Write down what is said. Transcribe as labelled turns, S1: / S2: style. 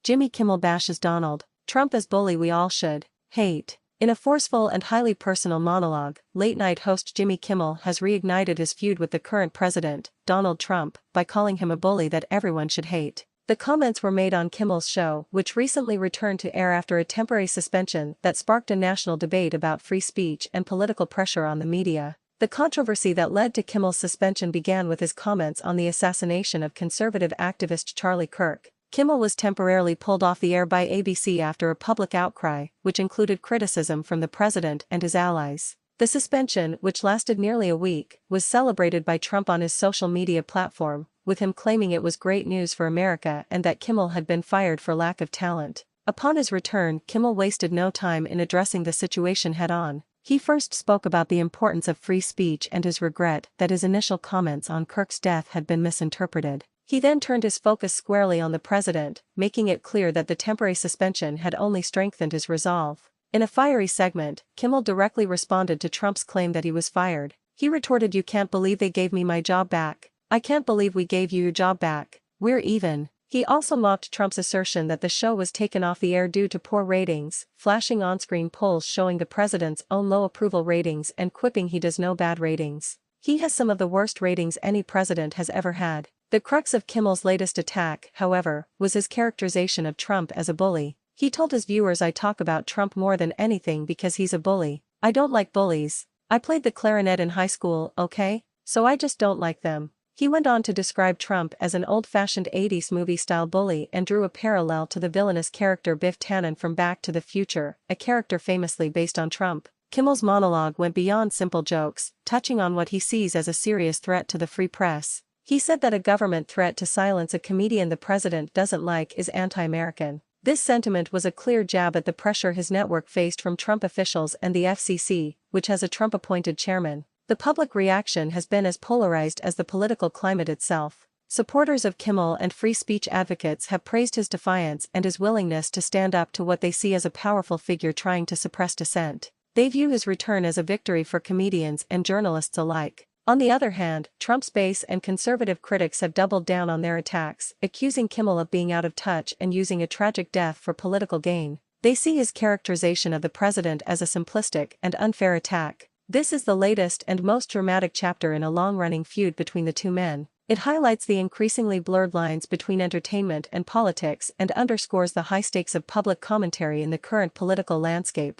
S1: Jimmy Kimmel bashes Donald Trump as bully we all should hate. In a forceful and highly personal monologue, late-night host Jimmy Kimmel has reignited his feud with the current president, Donald Trump, by calling him a bully that everyone should hate. The comments were made on Kimmel's show, which recently returned to air after a temporary suspension that sparked a national debate about free speech and political pressure on the media. The controversy that led to Kimmel's suspension began with his comments on the assassination of conservative activist Charlie Kirk. Kimmel was temporarily pulled off the air by ABC after a public outcry, which included criticism from the president and his allies. The suspension, which lasted nearly a week, was celebrated by Trump on his social media platform, with him claiming it was great news for America and that Kimmel had been fired for lack of talent. Upon his return, Kimmel wasted no time in addressing the situation head-on. He first spoke about the importance of free speech and his regret that his initial comments on Kirk's death had been misinterpreted. He then turned his focus squarely on the president, making it clear that the temporary suspension had only strengthened his resolve. In a fiery segment, Kimmel directly responded to Trump's claim that he was fired. He retorted, "You can't believe they gave me my job back. I can't believe we gave you your job back. We're even." He also mocked Trump's assertion that the show was taken off the air due to poor ratings, flashing on-screen polls showing the president's own low approval ratings and quipping he does no bad ratings. He has some of the worst ratings any president has ever had. The crux of Kimmel's latest attack, however, was his characterization of Trump as a bully. He told his viewers, "I talk about Trump more than anything because he's a bully. I don't like bullies. I played the clarinet in high school, okay? So I just don't like them." He went on to describe Trump as an old-fashioned 80s movie-style bully and drew a parallel to the villainous character Biff Tannen from Back to the Future, a character famously based on Trump. Kimmel's monologue went beyond simple jokes, touching on what he sees as a serious threat to the free press. He said that a government threat to silence a comedian the president doesn't like is anti-American. This sentiment was a clear jab at the pressure his network faced from Trump officials and the FCC, which has a Trump-appointed chairman. The public reaction has been as polarized as the political climate itself. Supporters of Kimmel and free speech advocates have praised his defiance and his willingness to stand up to what they see as a powerful figure trying to suppress dissent. They view his return as a victory for comedians and journalists alike. On the other hand, Trump's base and conservative critics have doubled down on their attacks, accusing Kimmel of being out of touch and using a tragic death for political gain. They see his characterization of the president as a simplistic and unfair attack. This is the latest and most dramatic chapter in a long-running feud between the two men. It highlights the increasingly blurred lines between entertainment and politics and underscores the high stakes of public commentary in the current political landscape.